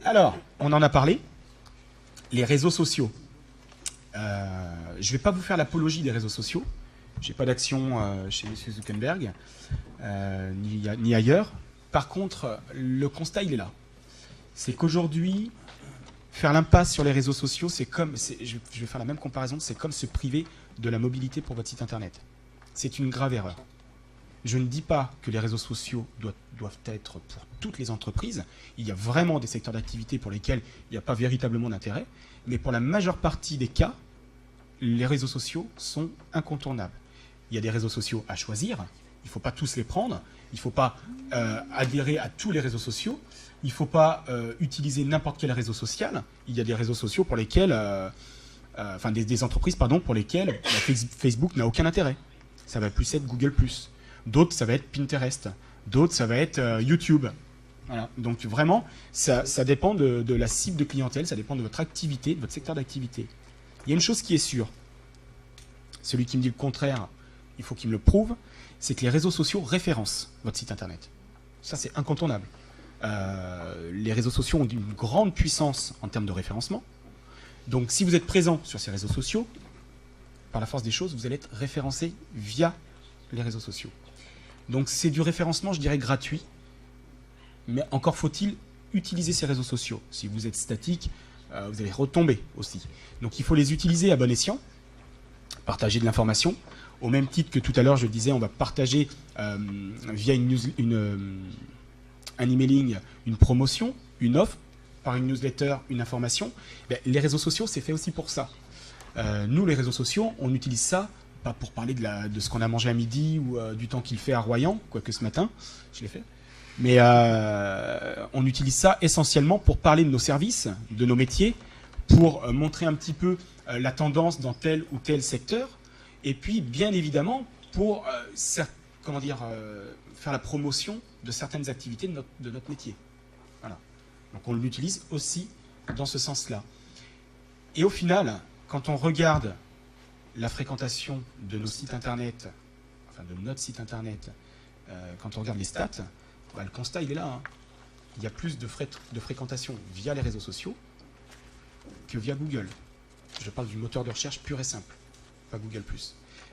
Alors, on en a parlé, les réseaux sociaux. Je ne vais pas vous faire l'apologie des réseaux sociaux. Je n'ai pas d'action chez M. Zuckerberg, ni ailleurs. Par contre, le constat, il est là. C'est qu'aujourd'hui, faire l'impasse sur les réseaux sociaux, je vais faire la même comparaison, c'est comme se priver de la mobilité pour votre site internet. C'est une grave erreur. Je ne dis pas que les réseaux sociaux doivent être pour toutes les entreprises. Il y a vraiment des secteurs d'activité pour lesquels il n'y a pas véritablement d'intérêt. Mais pour la majeure partie des cas, les réseaux sociaux sont incontournables. Il y a des réseaux sociaux à choisir. Il ne faut pas tous les prendre. Il ne faut pas adhérer à tous les réseaux sociaux. Il ne faut pas utiliser n'importe quel réseau social. Il y a des réseaux sociaux pour lesquels, des entreprises pour lesquelles Facebook n'a aucun intérêt. Ça va plus être Google+. D'autres, ça va être Pinterest. D'autres, ça va être YouTube. Voilà. Donc vraiment, ça dépend de la cible de clientèle, ça dépend de votre activité, de votre secteur d'activité. Il y a une chose qui est sûre. Celui qui me dit le contraire, il faut qu'il me le prouve, c'est que les réseaux sociaux référencent votre site internet. Ça, c'est incontournable. Les réseaux sociaux ont une grande puissance en termes de référencement. Donc si vous êtes présent sur ces réseaux sociaux, par la force des choses, vous allez être référencé via les réseaux sociaux. Donc c'est du référencement, je dirais, gratuit, mais encore faut-il utiliser ces réseaux sociaux. Si vous êtes statique, vous allez retomber aussi. Donc il faut les utiliser à bon escient, partager de l'information, au même titre que tout à l'heure je disais, on va partager via un emailing une promotion, une offre, par une newsletter, une information. Les réseaux sociaux, c'est fait aussi pour ça. Nous, les réseaux sociaux, on utilise ça pas pour parler de ce qu'on a mangé à midi ou du temps qu'il fait à Royan, quoique ce matin, je l'ai fait. Mais on utilise ça essentiellement pour parler de nos services, de nos métiers, pour montrer un petit peu la tendance dans tel ou tel secteur, et puis bien évidemment pour faire la promotion de certaines activités de notre métier. Voilà. Donc on l'utilise aussi dans ce sens-là. Et au final, quand on regarde la fréquentation de nos sites internet, enfin de notre site internet, quand on regarde les stats, le constat il est là. Hein. Il y a plus de fréquentation via les réseaux sociaux que via Google. Je parle du moteur de recherche pur et simple, pas Google+.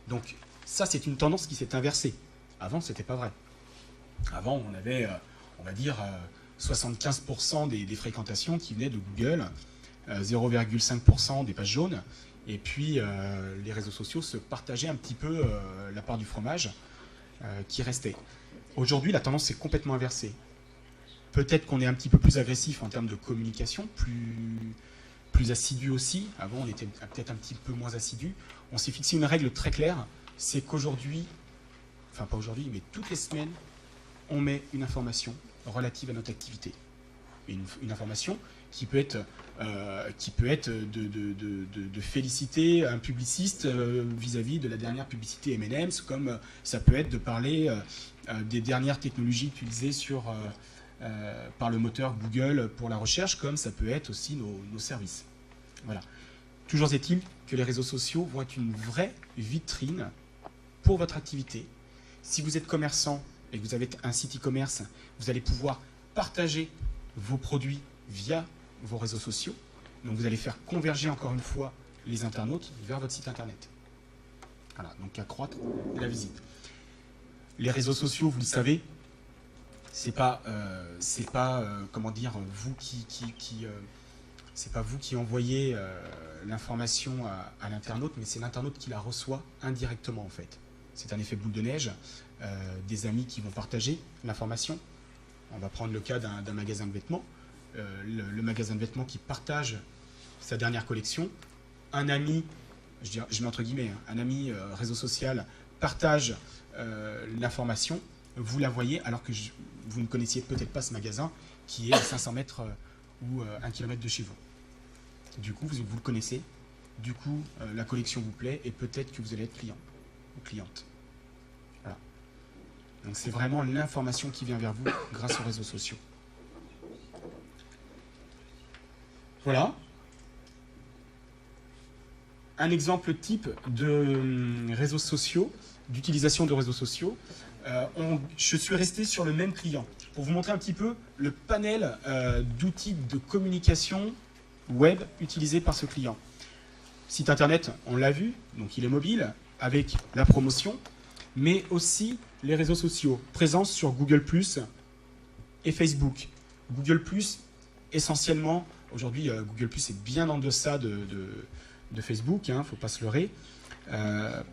Donc ça, c'est une tendance qui s'est inversée. Avant, ce n'était pas vrai. Avant, on avait, on va dire, 75% des fréquentations qui venaient de Google, 0,5% des pages jaunes, et puis les réseaux sociaux se partageaient un petit peu la part du fromage qui restait. Aujourd'hui, la tendance est complètement inversée. Peut-être qu'on est un petit peu plus agressif en termes de communication, plus assidu aussi. Avant, on était peut-être un petit peu moins assidu. On s'est fixé une règle très claire, c'est qu'aujourd'hui, enfin pas aujourd'hui, mais toutes les semaines, on met une information relative à notre activité. Une information qui peut être de féliciter un publiciste vis-à-vis de la dernière publicité M&M's, comme ça peut être de parler des dernières technologies utilisées par le moteur Google pour la recherche, comme ça peut être aussi nos services. Voilà. Toujours est-il que les réseaux sociaux vont être une vraie vitrine pour votre activité. Si vous êtes commerçant et que vous avez un site e-commerce, vous allez pouvoir partager vos produits via vos réseaux sociaux. Donc vous allez faire converger encore une fois les internautes vers votre site internet. Voilà, donc accroître la visite. Les réseaux sociaux, vous le savez, c'est pas vous qui envoyez l'information à l'internaute, mais c'est l'internaute qui la reçoit indirectement en fait. C'est un effet boule de neige, des amis qui vont partager l'information. On va prendre le cas d'un magasin de vêtements. Le magasin de vêtements qui partage sa dernière collection. Un ami, je mets entre guillemets, un ami réseau social partage l'information, vous la voyez alors que vous ne connaissiez peut-être pas ce magasin qui est à 500 mètres ou 1 km de chez vous. Du coup, vous le connaissez, du coup, la collection vous plaît et peut-être que vous allez être client ou cliente. Voilà. Donc c'est vraiment l'information qui vient vers vous grâce aux réseaux sociaux. Voilà. Un exemple type de réseaux sociaux, d'utilisation de réseaux sociaux. Je suis resté sur le même client. pour vous montrer un petit peu le panel d'outils de communication web utilisés par ce client. Site internet, on l'a vu, donc il est mobile, avec la promotion, mais aussi les réseaux sociaux, présence sur Google+, et Facebook. Google+, essentiellement, aujourd'hui, Google+, est bien en deçà de Facebook, hein, faut pas se leurrer.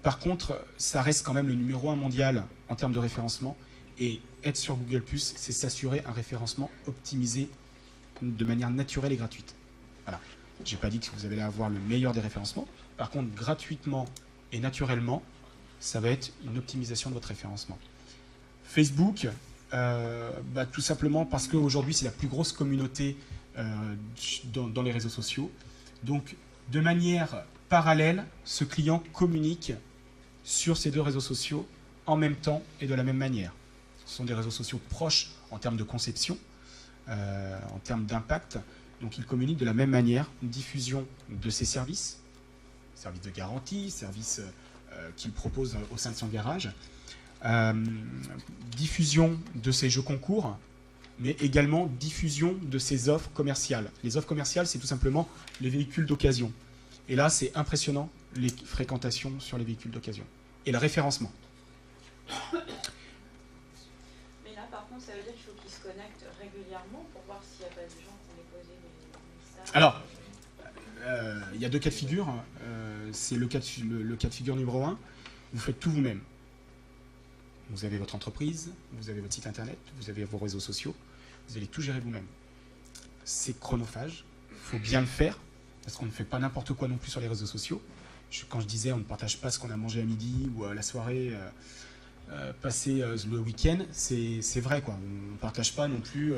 Par contre, ça reste quand même le numéro 1 mondial en termes de référencement, et être sur Google+, c'est s'assurer un référencement optimisé de manière naturelle et gratuite. Voilà. Je n'ai pas dit que vous allez avoir le meilleur des référencements. Par contre, gratuitement et naturellement, ça va être une optimisation de votre référencement. Facebook, tout simplement parce qu'aujourd'hui, c'est la plus grosse communauté dans les réseaux sociaux. Donc, de manière parallèle, ce client communique sur ces deux réseaux sociaux en même temps et de la même manière. Ce sont des réseaux sociaux proches en termes de conception, en termes d'impact. Donc, il communique de la même manière, une diffusion de ses services de garantie, services qu'il propose au sein de son garage, diffusion de ses jeux concours, mais également diffusion de ses offres commerciales. Les offres commerciales, c'est tout simplement les véhicules d'occasion. Et là, c'est impressionnant, les fréquentations sur les véhicules d'occasion. Et le référencement. Mais là, par contre, ça veut dire qu'il faut qu'ils se connectent régulièrement pour voir s'il n'y a pas des gens qui ont déposé des messages. Alors, il y a deux cas de figure. C'est le cas de figure numéro 1. Vous faites tout vous-même. Vous avez votre entreprise, vous avez votre site internet, vous avez vos réseaux sociaux. Vous allez tout gérer vous-même. C'est chronophage. Il faut bien le faire, parce qu'on ne fait pas n'importe quoi non plus sur les réseaux sociaux. Quand je disais on ne partage pas ce qu'on a mangé à midi ou à la soirée passée le week-end, c'est vrai, quoi. On ne partage pas non plus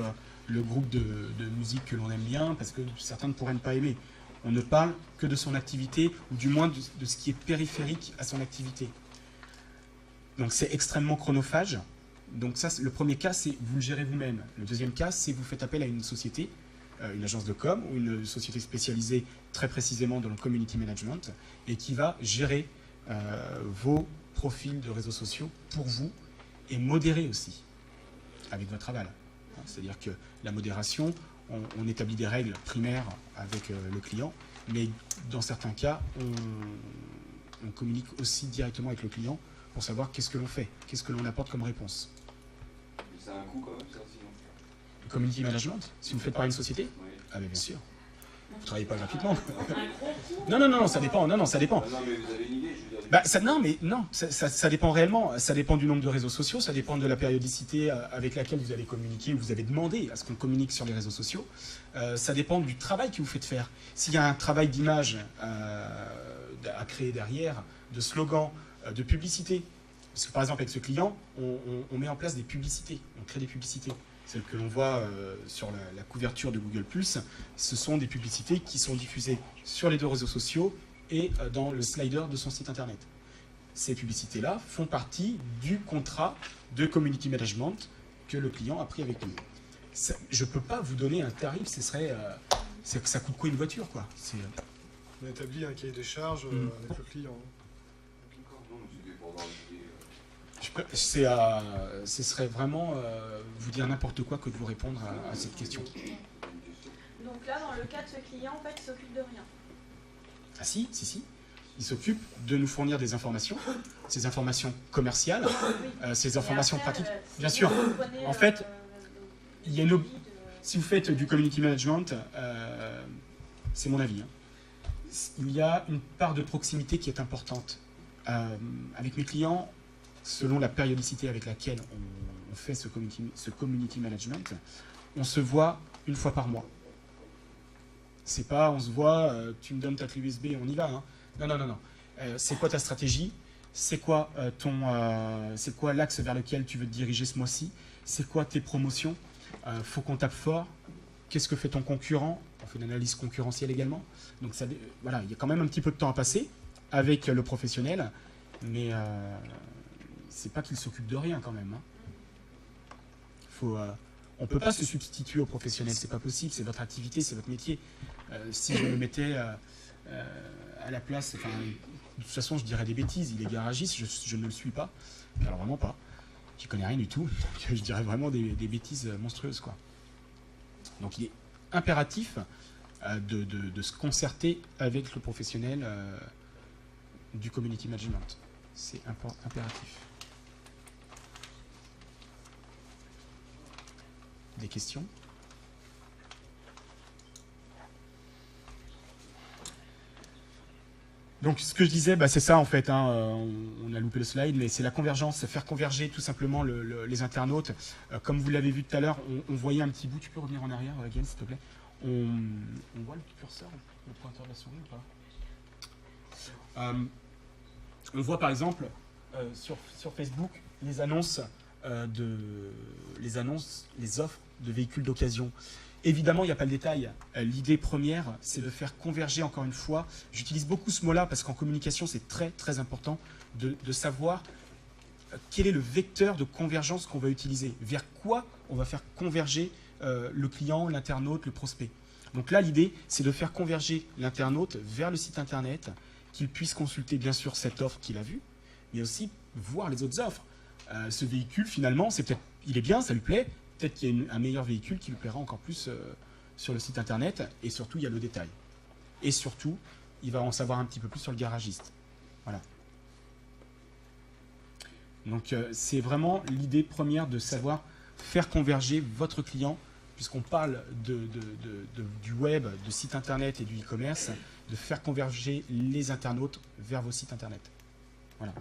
le groupe de musique que l'on aime bien, parce que certains ne pourraient ne pas aimer. On ne parle que de son activité, ou du moins de ce qui est périphérique à son activité. Donc c'est extrêmement chronophage. Donc ça, le premier cas, c'est vous le gérez vous-même. Le deuxième cas, c'est vous faites appel à une société, une agence de com, ou une société spécialisée très précisément dans le community management, et qui va gérer vos profils de réseaux sociaux pour vous, et modérer aussi, avec votre aval. C'est-à-dire que la modération, on établit des règles primaires avec le client, mais dans certains cas, on communique aussi directement avec le client pour savoir qu'est-ce que l'on fait, qu'est-ce que l'on apporte comme réponse. Ça a un coût quand même, ça, sinon. Le community management, si vous le faites par une société, Oui. ah bien sûr. Vous ne travaillez pas gratuitement. Un gros coup. Non, ça dépend. Non, ça dépend. Ah non, mais vous avez une idée, je veux dire. Ça dépend réellement. Ça dépend du nombre de réseaux sociaux, ça dépend de la périodicité avec laquelle vous allez communiquer, ou vous avez demandé à ce qu'on communique sur les réseaux sociaux. Ça dépend du travail que vous faites faire. S'il y a un travail d'image à créer derrière, de slogans, de publicité, parce que par exemple avec ce client, on met en place des publicités, on crée des publicités. Celles que l'on voit sur la couverture de Google+, ce sont des publicités qui sont diffusées sur les deux réseaux sociaux et dans le slider de son site internet. Ces publicités-là font partie du contrat de community management que le client a pris avec nous. Je ne peux pas vous donner un tarif, ça coûte quoi une voiture, quoi. On établit un cahier des charges avec le client. Non, mais c'était pour avoir une idée. Ce serait vraiment vous dire n'importe quoi que de vous répondre à cette question. Donc là, dans le cas de ce client, en fait, il s'occupe de rien. Ah si. Il s'occupe de nous fournir des informations, ces informations commerciales, ces informations pratiques. Bien sûr. En fait, il y a si vous faites du community management, c'est mon avis, il y a une part de proximité qui est importante. Avec mes clients, selon la périodicité avec laquelle on fait ce community management, on se voit une fois par mois. C'est pas on se voit, tu me donnes ta clé USB et on y va. Hein. Non. C'est quoi ta stratégie? C'est quoi l'axe vers lequel tu veux te diriger ce mois-ci? C'est quoi tes promotions? Faut qu'on tape fort. Qu'est-ce que fait ton concurrent? On fait une analyse concurrentielle également. Donc ça, voilà, il y a quand même un petit peu de temps à passer avec le professionnel, mais c'est pas qu'il s'occupe de rien quand même. Hein. On peut pas se substituer au professionnel, c'est pas possible, c'est votre activité, c'est votre métier. Si je me mettais à la place, de toute façon je dirais des bêtises, il est garagiste, je ne le suis pas, alors vraiment pas. J'y connais rien du tout, donc je dirais vraiment des bêtises monstrueuses, quoi. Donc il est impératif de se concerter avec le professionnel du community management. C'est impératif. Des questions ? Donc ce que je disais, c'est ça en fait, hein, on a loupé le slide, mais c'est la convergence, faire converger tout simplement les internautes. Comme vous l'avez vu tout à l'heure, on voyait un petit bout, tu peux revenir en arrière, Gaël, s'il te plaît. On voit le curseur, le pointeur de la souris ou pas? On voit par exemple sur Facebook les annonces, les offres de véhicules d'occasion. Évidemment, il n'y a pas le détail. L'idée première, c'est de faire converger, encore une fois. J'utilise beaucoup ce mot-là parce qu'en communication, c'est très, très important de savoir quel est le vecteur de convergence qu'on va utiliser. Vers quoi on va faire converger le client, l'internaute, le prospect. Donc là, l'idée, c'est de faire converger l'internaute vers le site Internet, qu'il puisse consulter, bien sûr, cette offre qu'il a vue, mais aussi voir les autres offres. Ce véhicule, finalement, il est bien, ça lui plaît. Peut-être qu'il y a un meilleur véhicule qui lui plaira encore plus sur le site internet. Et surtout, il y a le détail. Et surtout, il va en savoir un petit peu plus sur le garagiste. Voilà. Donc, c'est vraiment l'idée première de savoir faire converger votre client, puisqu'on parle du web, de site internet et du e-commerce, de faire converger les internautes vers vos sites internet. Voilà.